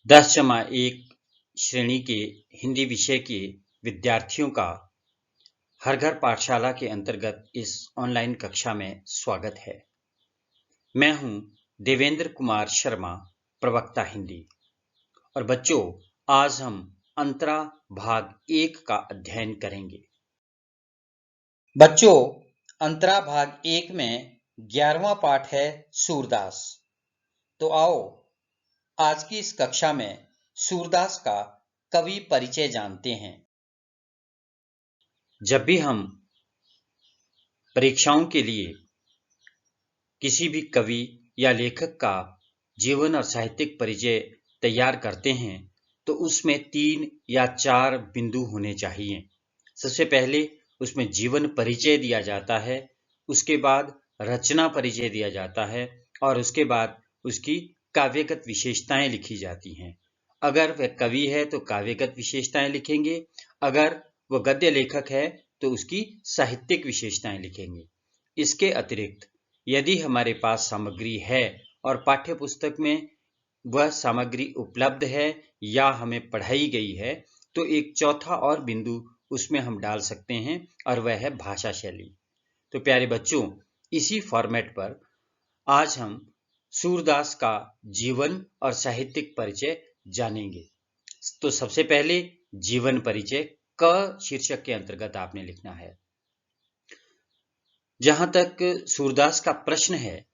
10-1 श्रेणी के हिंदी विषय के विद्यार्थियों का हर घर पाठशाला के अंतर्गत इस ऑनलाइन कक्षा में स्वागत है। मैं हूं देवेंद्र कुमार शर्मा, प्रवक्ता हिंदी। और बच्चों, आज हम अंतरा भाग 1 का अध्ययन करेंगे। बच्चों, अंतरा भाग 1 में 11वां पाठ है सूरदास। तो आओ आज की इस कक्षा में सूरदास का कवि परिचय जानते हैं। जब भी हम परीक्षाओं के लिए किसी भी कवि या लेखक का जीवन और साहित्यिक परिचय तैयार करते हैं तो उसमें 3 या 4 बिंदु होने चाहिए। सबसे पहले उसमें जीवन परिचय दिया जाता है, उसके बाद रचना परिचय दिया जाता है और उसके बाद उसकी काव्यगत विशेषताएं लिखी जाती हैं। अगर वह कवि है तो काव्यगत विशेषताएं लिखेंगे, अगर वह गद्य लेखक है तो उसकी साहित्यिक विशेषताएं लिखेंगे। इसके अतिरिक्त यदि हमारे पास सामग्री है और पाठ्य पुस्तक में वह सामग्री उपलब्ध है या हमें पढ़ाई गई है तो एक चौथा और बिंदु उसमें हम डाल सकते हैं और वह है भाषा शैली। तो प्यारे बच्चों, इसी फॉर्मेट पर आज हम सूरदास का जीवन और साहित्यिक परिचय जानेंगे। तो सबसे पहले जीवन परिचय क शीर्षक के अंतर्गत आपने लिखना है। जहां तक सूरदास का प्रश्न है,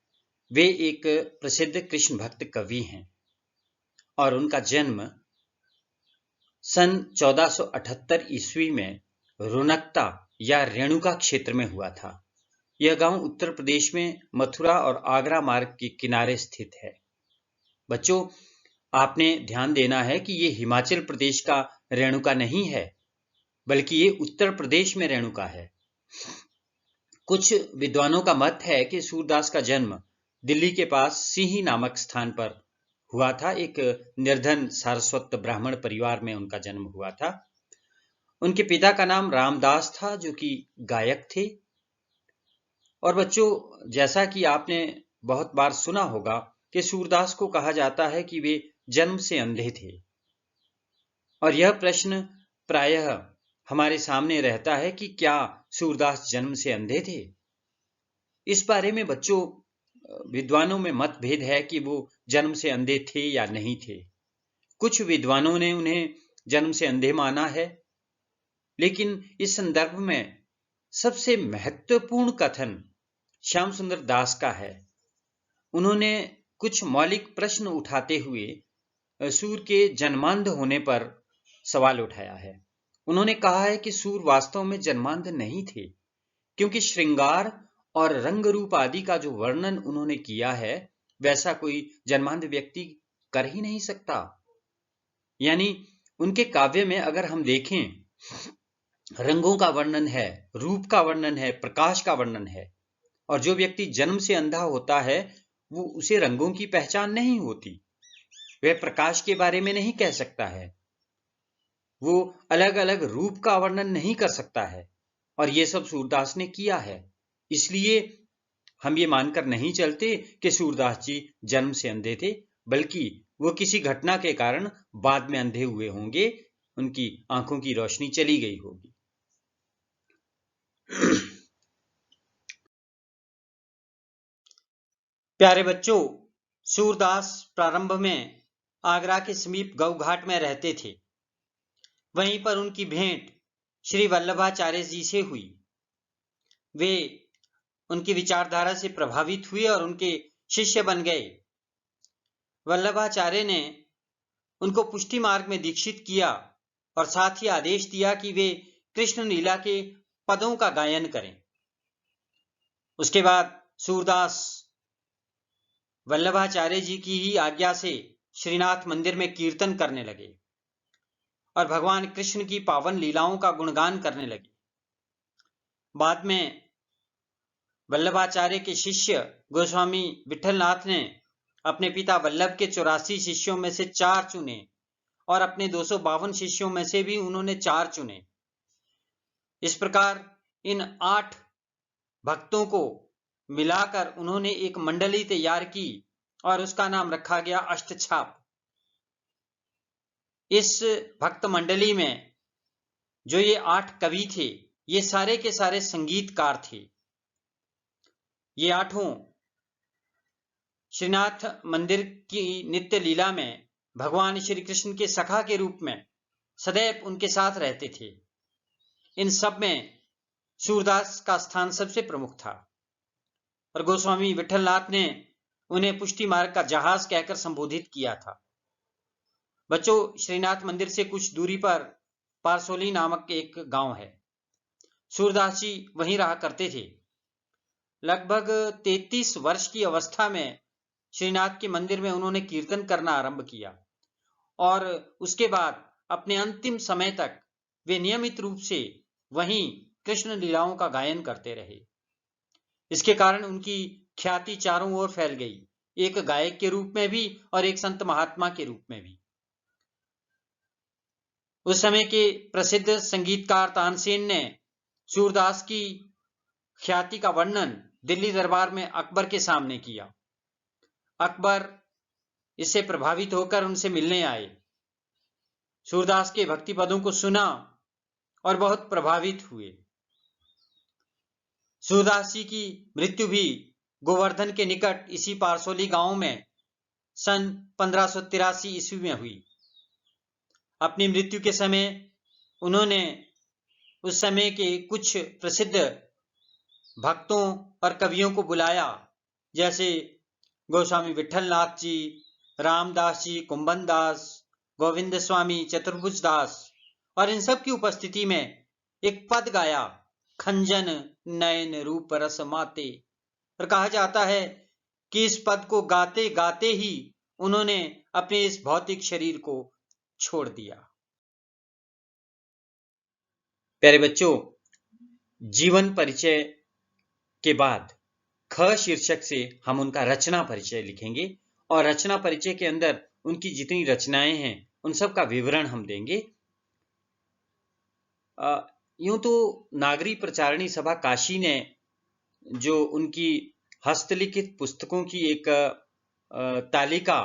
वे एक प्रसिद्ध कृष्ण भक्त कवि हैं और उनका जन्म सन 1478 ईस्वी में रोनकता या रेणुका क्षेत्र में हुआ था। यह गांव उत्तर प्रदेश में मथुरा और आगरा मार्ग के किनारे स्थित है। बच्चों, आपने ध्यान देना है कि ये हिमाचल प्रदेश का रेणुका नहीं है, बल्कि ये उत्तर प्रदेश में रेणुका है। कुछ विद्वानों का मत है कि सूरदास का जन्म दिल्ली के पास सिंही नामक स्थान पर हुआ था। एक निर्धन सारस्वत ब्राह्मण परिवार में उनका जन्म हुआ था। उनके पिता का नाम रामदास था, जो कि गायक थे। और बच्चों, जैसा कि आपने बहुत बार सुना होगा कि सूरदास को कहा जाता है कि वे जन्म से अंधे थे। और यह प्रश्न प्रायः हमारे सामने रहता है कि क्या सूरदास जन्म से अंधे थे। इस बारे में बच्चों विद्वानों में मतभेद है कि वो जन्म से अंधे थे या नहीं थे। कुछ विद्वानों ने उन्हें जन्म से अंधे माना है, लेकिन इस संदर्भ में सबसे महत्वपूर्ण कथन श्याम सुंदर दास का है। उन्होंने कुछ मौलिक प्रश्न उठाते हुए सूर के जन्मांध होने पर सवाल उठाया है। उन्होंने कहा है कि सूर वास्तव में जन्मांध नहीं थे, क्योंकि श्रृंगार और रंग रूप आदि का जो वर्णन उन्होंने किया है वैसा कोई जन्मांध व्यक्ति कर ही नहीं सकता। यानी उनके काव्य में अगर हम देखें, रंगों का वर्णन है, रूप का वर्णन है, प्रकाश का वर्णन है। और जो व्यक्ति जन्म से अंधा होता है वो उसे रंगों की पहचान नहीं होती, वह प्रकाश के बारे में नहीं कह सकता है, वो अलग अलग रूप का वर्णन नहीं कर सकता है। और ये सब सूरदास ने किया है। इसलिए हम ये मानकर नहीं चलते कि सूरदास जी जन्म से अंधे थे, बल्कि वो किसी घटना के कारण बाद में अंधे हुए होंगे, उनकी आंखों की रोशनी चली गई होगी। प्यारे बच्चों, सूरदास प्रारंभ में आगरा के समीप गौघाट में रहते थे। वहीं पर उनकी भेंट श्री वल्लभाचार्य जी से हुई। वे उनकी विचारधारा से प्रभावित हुए और उनके शिष्य बन गए। वल्लभाचार्य ने उनको पुष्टि मार्ग में दीक्षित किया और साथ ही आदेश दिया कि वे कृष्ण लीला के पदों का गायन करें। उसके बाद सूरदास वल्लभाचार्य जी की ही आज्ञा से श्रीनाथ मंदिर में कीर्तन करने लगे और भगवान कृष्ण की पावन लीलाओं का गुणगान करने लगे। बाद में वल्लभाचार्य के शिष्य गोस्वामी विठलनाथ ने अपने पिता वल्लभ के 84 शिष्यों में से 4 चुने और अपने 252 शिष्यों में से भी उन्होंने 4 चुने। इस प्रकार इन 8 भक्तों को मिलाकर उन्होंने एक मंडली तैयार की और उसका नाम रखा गया अष्टछाप। इस भक्त मंडली में जो ये 8 कवि थे, ये सारे के सारे संगीतकार थे। ये 8 श्रीनाथ मंदिर की नित्य लीला में भगवान श्री कृष्ण के सखा के रूप में सदैव उनके साथ रहते थे। इन सब में सूरदास का स्थान सबसे प्रमुख था और गोस्वामी विठलनाथ ने उन्हें पुष्टि मार्ग का जहाज कहकर संबोधित किया था। बच्चों, श्रीनाथ मंदिर से कुछ दूरी पर पारसोली नामक एक गांव है। सूरदास जी वहीं रहा करते थे। लगभग 33 वर्ष की अवस्था में श्रीनाथ के मंदिर में उन्होंने कीर्तन करना आरंभ किया और उसके बाद अपने अंतिम समय तक वे नियमित रूप से वहीं कृष्ण लीलाओं का गायन करते रहे। इसके कारण उनकी ख्याति चारों ओर फैल गई, एक गायक के रूप में भी और एक संत महात्मा के रूप में भी। उस समय के प्रसिद्ध संगीतकार तानसेन ने सूरदास की ख्याति का वर्णन दिल्ली दरबार में अकबर के सामने किया। अकबर इससे प्रभावित होकर उनसे मिलने आए, सूरदास के भक्ति पदों को सुना और बहुत प्रभावित हुए। सूरदास जी की मृत्यु भी गोवर्धन के निकट इसी पारसोली गांव में सन 1583 ईस्वी में हुई। अपनी मृत्यु के समय उन्होंने उस समय के कुछ प्रसिद्ध भक्तों और कवियों को बुलाया, जैसे गोस्वामी विठलनाथ जी, रामदास जी, कुंभन दास, गोविंद स्वामी, चतुर्भुज दास, और इन सब की उपस्थिति में एक पद गाया, खंजन नयन रूप रस माते। और कहा जाता है कि इस पद को गाते गाते ही उन्होंने अपने इस भौतिक शरीर को छोड़ दिया। प्यारे बच्चों, जीवन परिचय के बाद ख शीर्षक से हम उनका रचना परिचय लिखेंगे और रचना परिचय के अंदर उनकी जितनी रचनाएं हैं उन सब का विवरण हम देंगे। यूं तो नागरी प्रचारणी सभा काशी ने जो उनकी हस्तलिखित पुस्तकों की एक तालिका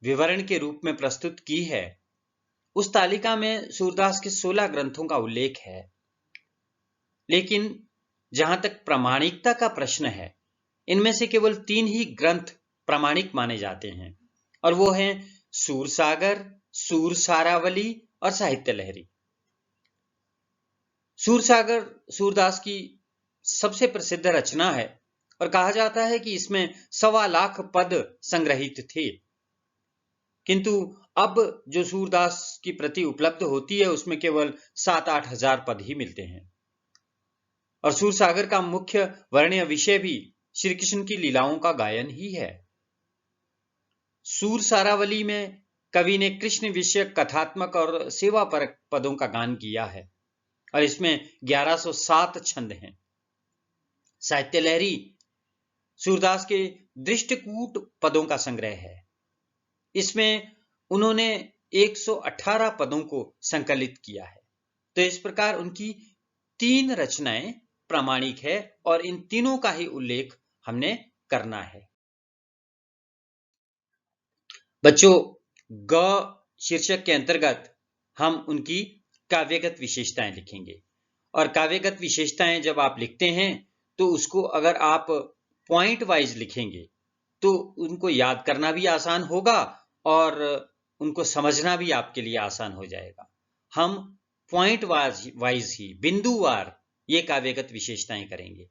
विवरण के रूप में प्रस्तुत की है, उस तालिका में सूरदास के 16 ग्रंथों का उल्लेख है। लेकिन जहां तक प्रामाणिकता का प्रश्न है, इनमें से केवल 3 ही ग्रंथ प्रामाणिक माने जाते हैं और वो हैं सूरसागर, सूरसारावली और साहित्य लहरी। सूरसागर सूरदास की सबसे प्रसिद्ध रचना है और कहा जाता है कि इसमें 1.25 लाख पद संग्रहित थे, किंतु अब जो सूरदास की प्रति उपलब्ध होती है उसमें केवल 7-8 हजार पद ही मिलते हैं। और सूरसागर का मुख्य वर्ण्य विषय भी श्री कृष्ण की लीलाओं का गायन ही है। सूरसारावली में कवि ने कृष्ण विषयक कथात्मक और सेवापरक पदों का गान किया है और इसमें 1107 छंद हैं। साहित्य लहरी सूरदास के दृष्टकूट पदों का संग्रह है। इसमें उन्होंने 118 पदों को संकलित किया है। तो इस प्रकार उनकी 3 रचनाएं प्रामाणिक है और इन तीनों का ही उल्लेख हमने करना है। बच्चों, ग शीर्षक के अंतर्गत हम उनकी काव्यगत विशेषताएं लिखेंगे और काव्यगत विशेषताएं जब आप लिखते हैं तो उसको अगर आप पॉइंट वाइज लिखेंगे तो उनको याद करना भी आसान होगा और उनको समझना भी आपके लिए आसान हो जाएगा। हम पॉइंट वाइज ही बिंदुवार ये काव्यगत विशेषताएं करेंगे।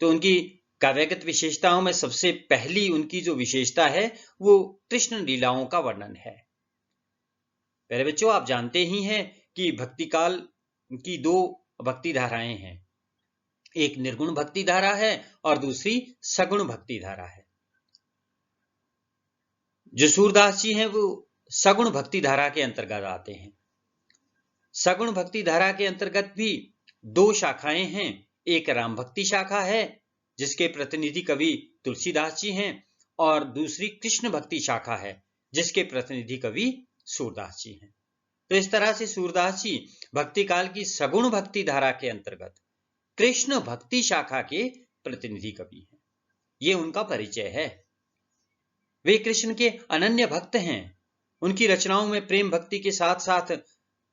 तो उनकी काव्यगत विशेषताओं में सबसे पहली उनकी जो विशेषता है वो कृष्ण लीलाओं का वर्णन है। पहले बच्चों, आप जानते ही हैं कि भक्ति काल की 2 भक्ति धाराएं हैं, एक निर्गुण भक्ति धारा है और दूसरी सगुण भक्ति धारा है। जो सूरदास जी हैं वो सगुण भक्ति धारा के अंतर्गत आते हैं। सगुण भक्ति धारा के अंतर्गत भी 2 शाखाएं हैं, एक राम भक्ति शाखा है जिसके प्रतिनिधि कवि तुलसीदास जी हैं और दूसरी कृष्ण भक्ति शाखा है जिसके प्रतिनिधि कवि सूरदास जी हैं। तो इस तरह से सूरदास जी भक्ति काल की सगुण भक्ति धारा के अंतर्गत कृष्ण भक्ति शाखा के प्रतिनिधि कवि हैं। ये उनका परिचय है। वे कृष्ण के अनन्य भक्त हैं उनकी रचनाओं में प्रेम भक्ति के साथ साथ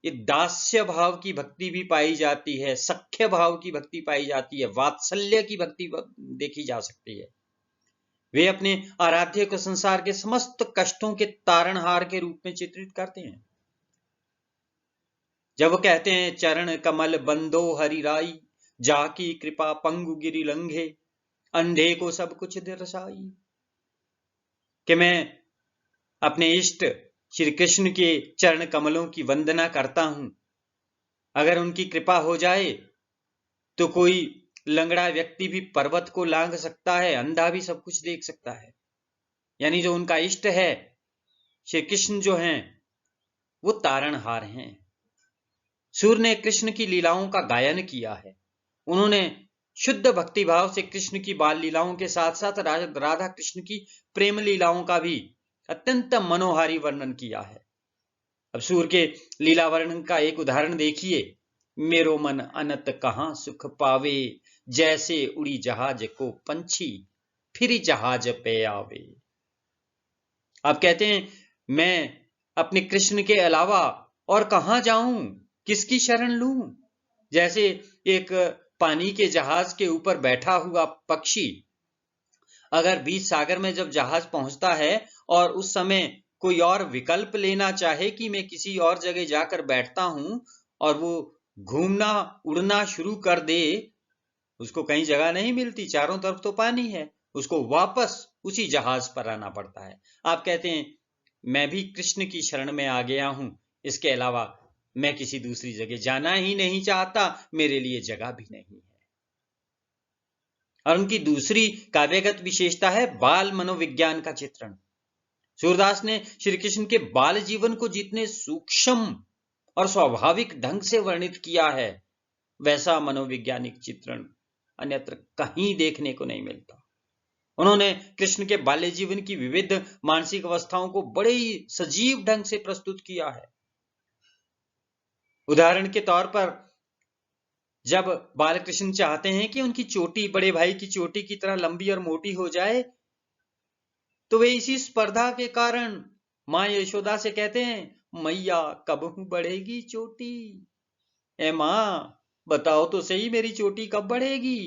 ये दास्य भाव की भक्ति भी पाई जाती है, सख्य भाव की भक्ति पाई जाती है, वात्सल्य की भक्ति देखी जा सकती है। वे अपने आराध्य को संसार के समस्त कष्टों के तारणहार के रूप में चित्रित करते हैं। जब वो कहते हैं चरण कमल बंदो हरि राई, जाकी कृपा पंगु गिरि लंघे, अंधे को सब कुछ दर्शाई, कि मैं अपने इष्ट श्री कृष्ण के चरण कमलों की वंदना करता हूं। अगर उनकी कृपा हो जाए तो कोई लंगड़ा व्यक्ति भी पर्वत को लांघ सकता है, अंधा भी सब कुछ देख सकता है। यानी जो उनका इष्ट है श्री कृष्ण जो हैं वो तारणहार हैं। सूर्य ने कृष्ण की लीलाओं का गायन किया है। उन्होंने शुद्ध भक्ति भाव से कृष्ण की बाल लीलाओं के साथ साथ राधा कृष्ण की प्रेम लीलाओं का भी अत्यंत मनोहारी वर्णन किया है। अब सूर्य के लीला वर्णन का एक उदाहरण देखिए। मेरो मन अनत कहां सुख पावे, जैसे उड़ी जहाज को पंछी फिर जहाज पे आवे। आप कहते हैं मैं अपने कृष्ण के अलावा और कहां जाऊं, किसकी शरण लूं। जैसे एक पानी के जहाज के ऊपर बैठा हुआ पक्षी अगर बीच सागर में जब जहाज पहुंचता है और उस समय कोई और विकल्प लेना चाहे कि मैं किसी और जगह जाकर बैठता हूं और वो घूमना उड़ना शुरू कर दे, उसको कहीं जगह नहीं मिलती, चारों तरफ तो पानी है, उसको वापस उसी जहाज पर आना पड़ता है। आप कहते हैं मैं भी कृष्ण की शरण में आ गया हूं, इसके अलावा मैं किसी दूसरी जगह जाना ही नहीं चाहता, मेरे लिए जगह भी नहीं है। और उनकी दूसरी काव्यगत विशेषता है बाल मनोविज्ञान का चित्रण। सूरदास ने श्री कृष्ण के बाल जीवन को जितने सूक्ष्म और स्वाभाविक ढंग से वर्णित किया है, वैसा मनोवैज्ञानिक चित्रण अन्यत्र कहीं देखने को नहीं मिलता। उन्होंने कृष्ण के बाल्य जीवन की विविध मानसिक अवस्थाओं को बड़े ही सजीव ढंग से प्रस्तुत किया है। उदाहरण के तौर पर जब बालकृष्ण चाहते हैं कि उनकी चोटी बड़े भाई की चोटी की तरह लंबी और मोटी हो जाए, तो वे इसी स्पर्धा के कारण मां यशोदा से कहते हैं मैया कब बढ़ेगी चोटी। ए मां बताओ तो सही मेरी चोटी कब बढ़ेगी।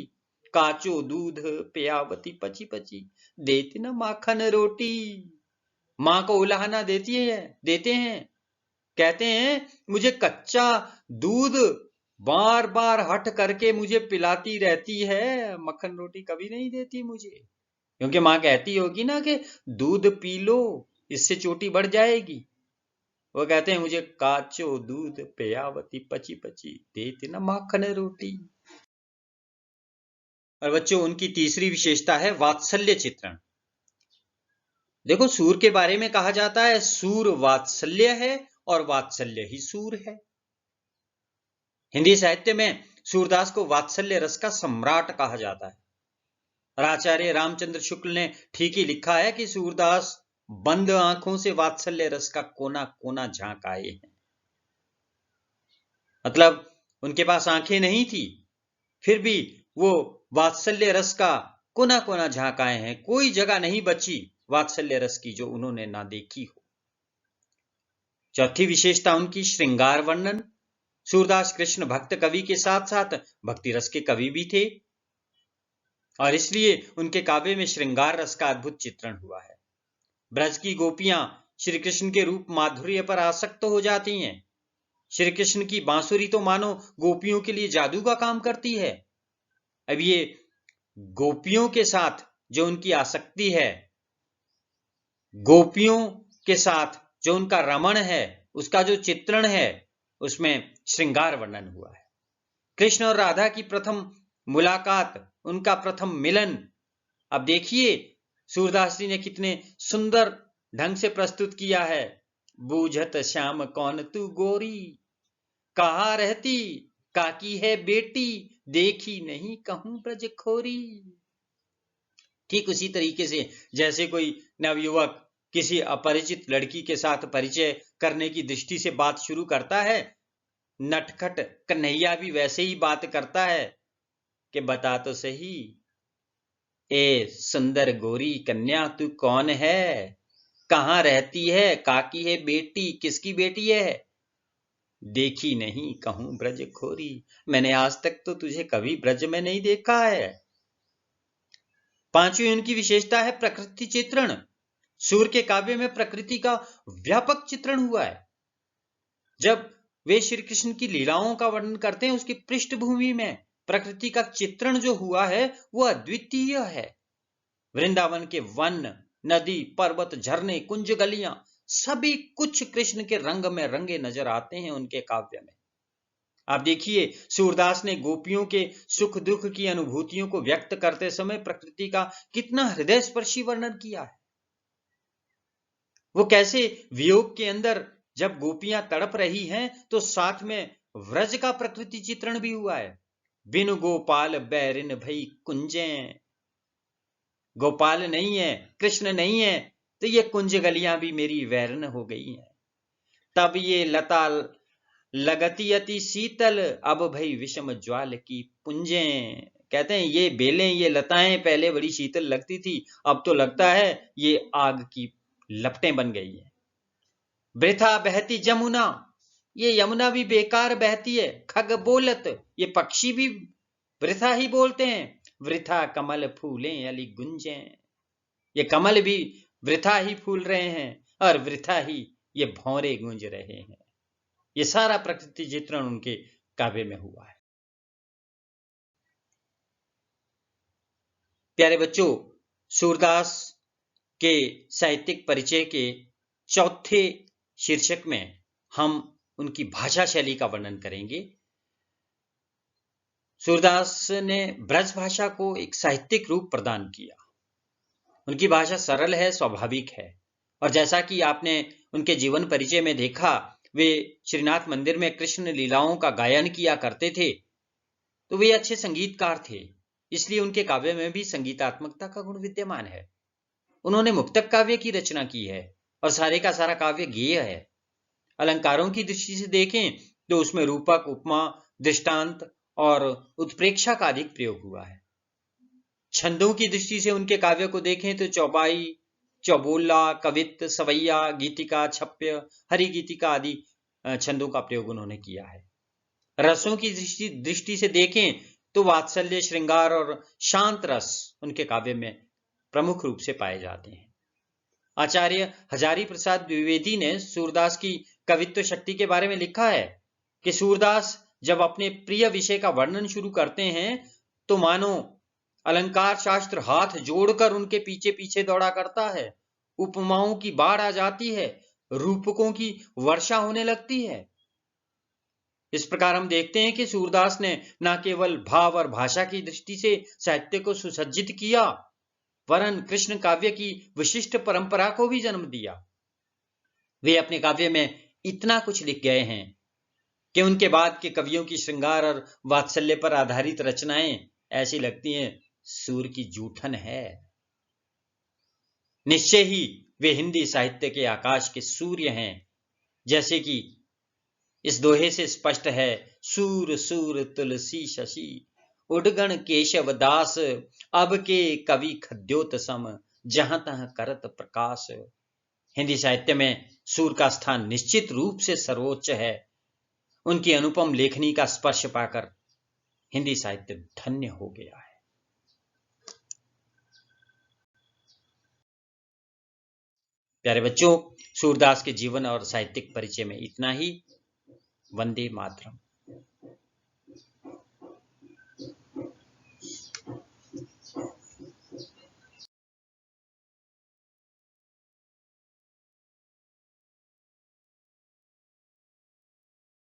काचो दूध पियावती पची पची, देती ना माखन रोटी। मां को उलाहना देते हैं, कहते हैं मुझे कच्चा दूध बार बार हट करके मुझे पिलाती रहती है, मक्खन रोटी कभी नहीं देती मुझे। क्योंकि मां कहती होगी ना कि दूध पी लो, इससे चोटी बढ़ जाएगी। वो कहते हैं मुझे काचो दूध पियावती पची पची, देती ना माखन रोटी। और बच्चों उनकी तीसरी विशेषता है वात्सल्य चित्रण। देखो सूर के बारे में कहा जाता है सूर वात्सल्य है और वात्सल्य ही सूर है। हिंदी साहित्य में सूरदास को वात्सल्य रस का सम्राट कहा जाता है। और आचार्य रामचंद्र शुक्ल ने ठीक ही लिखा है कि सूरदास बंद आंखों से वात्सल्य रस का कोना कोना झांक आए हैं। मतलब उनके पास आंखें नहीं थी, फिर भी वो वात्सल्य रस का कोना कोना झांक आए हैं। कोई जगह नहीं बची वात्सल्य रस की जो उन्होंने ना देखी हो। चौथी विशेषता उनकी श्रृंगार वर्णन। सूरदास कृष्ण भक्त कवि के साथ साथ भक्ति रस के कवि भी थे और इसलिए उनके काव्य में श्रृंगार रस का अद्भुत चित्रण हुआ है। ब्रज की गोपियां श्री कृष्ण के रूप माधुर्य पर आसक्त हो जाती हैं। श्री कृष्ण की बांसुरी तो मानो गोपियों के लिए जादू का काम करती है। अब ये गोपियों के साथ जो उनकी आसक्ति है, गोपियों के साथ जो उनका रमण है, उसका जो चित्रण है, उसमें श्रृंगार वर्णन हुआ है। कृष्ण और राधा की प्रथम मुलाकात, उनका प्रथम मिलन, अब देखिए सूरदास जी ने कितने सुंदर ढंग से प्रस्तुत किया है। बूझत श्याम कौन तू गोरी, कहाँ रहती काकी है बेटी, देखी नहीं कहूं ब्रज खोरी। ठीक उसी तरीके से जैसे कोई नवयुवक किसी अपरिचित लड़की के साथ परिचय करने की दृष्टि से बात शुरू करता है, नटखट कन्हैया भी वैसे ही बात करता है कि बता तो सही ए सुंदर गोरी कन्या तू कौन है, कहाँ रहती है, काकी है बेटी, किसकी बेटी है? देखी नहीं कहूं ब्रज खोरी, मैंने आज तक तो तुझे कभी ब्रज में नहीं देखा है। पांचवी उनकी विशेषता है प्रकृति चित्रण। सूर के काव्य में प्रकृति का व्यापक चित्रण हुआ है। जब वे श्री कृष्ण की लीलाओं का वर्णन करते हैं, उसकी पृष्ठभूमि में प्रकृति का चित्रण जो हुआ है वो अद्वितीय है। वृंदावन के वन, नदी, पर्वत, झरने, कुंज, गलियां, सभी कुछ कृष्ण के रंग में रंगे नजर आते हैं उनके काव्य में। आप देखिए, सूरदास ने गोपियों के सुख दुख की अनुभूतियों को व्यक्त करते समय प्रकृति का कितना हृदय स्पर्शी वर्णन किया है। वो कैसे वियोग के अंदर जब गोपियां तड़प रही हैं तो साथ में व्रज का प्रकृति चित्रण भी हुआ है। बिनु गोपाल बैरिन भई कुंजे, गोपाल नहीं है, कृष्ण नहीं है, तो ये कुंज गलियां भी मेरी वैरन हो गई हैं। तब ये लता लगती अति शीतल, अब भई विषम ज्वाल की पुंजे। कहते हैं ये बेलें, ये लताएं पहले बड़ी शीतल लगती थी, अब तो लगता है ये आग की लपटें बन गई है। वृथा बहती जमुना, ये यमुना भी बेकार बहती है। खग बोलत, ये पक्षी भी वृथा ही बोलते हैं। वृथा कमल फूलें अली गुंजे, ये कमल भी वृथा ही फूल रहे हैं और वृथा ही ये भौरे गूंज रहे हैं। ये सारा प्रकृति चित्रण उनके काव्य में हुआ है। प्यारे बच्चों, सूरदास के साहित्यिक परिचय के चौथे शीर्षक में हम उनकी भाषा शैली का वर्णन करेंगे। सूरदास ने ब्रज भाषा को एक साहित्यिक रूप प्रदान किया। उनकी भाषा सरल है, स्वाभाविक है, और जैसा कि आपने उनके जीवन परिचय में देखा, वे श्रीनाथ मंदिर में कृष्ण लीलाओं का गायन किया करते थे, तो वे अच्छे संगीतकार थे, इसलिए उनके काव्य में भी संगीतात्मकता का गुण विद्यमान है। उन्होंने मुक्तक काव्य की रचना की है और सारे का सारा काव्य गेय है। अलंकारों की दृष्टि से देखें तो उसमें रूपक, उपमा, दृष्टांत और उत्प्रेक्षा का अधिक प्रयोग हुआ है। छंदों की दृष्टि से उनके काव्य को देखें तो चौबाई, चौबोला, कवित्त, सवैया, गीतिका, छप्य, हरि गीतिका आदि छंदों का प्रयोग उन्होंने किया है। रसों की दृष्टि से देखें तो वात्सल्य, श्रृंगार और शांत रस उनके काव्य में प्रमुख रूप से पाए जाते हैं। आचार्य हजारी प्रसाद द्विवेदी ने सूरदास की कवित्व शक्ति के बारे में लिखा है कि सूरदास जब अपने प्रिय विषय का वर्णन शुरू करते हैं तो मानो अलंकार शास्त्र हाथ जोड़कर उनके पीछे पीछे दौड़ा करता है। उपमाओं की बाढ़ आ जाती है, रूपकों की वर्षा होने लगती है। इस प्रकार हम देखते हैं कि सूरदास ने न केवल भाव और भाषा की दृष्टि से साहित्य को सुसज्जित किया, वरन कृष्ण काव्य की विशिष्ट परंपरा को भी जन्म दिया। वे अपने काव्य में इतना कुछ लिख गए हैं कि उनके बाद के कवियों की श्रृंगार और वात्सल्य पर आधारित रचनाएं ऐसी लगती हैं सूर की जूठन है। निश्चय ही वे हिंदी साहित्य के आकाश के सूर्य हैं। जैसे कि इस दोहे से स्पष्ट है, सूर सूर तुलसी शशि, उडगण केशव दास, अब के कवि खद्योत सम, जहां तहां करत प्रकाश। हिंदी साहित्य में सूर का स्थान निश्चित रूप से सर्वोच्च है। उनकी अनुपम लेखनी का स्पर्श पाकर हिंदी साहित्य धन्य हो गया है। प्यारे बच्चों, सूरदास के जीवन और साहित्यिक परिचय में इतना ही। वंदे मातरम।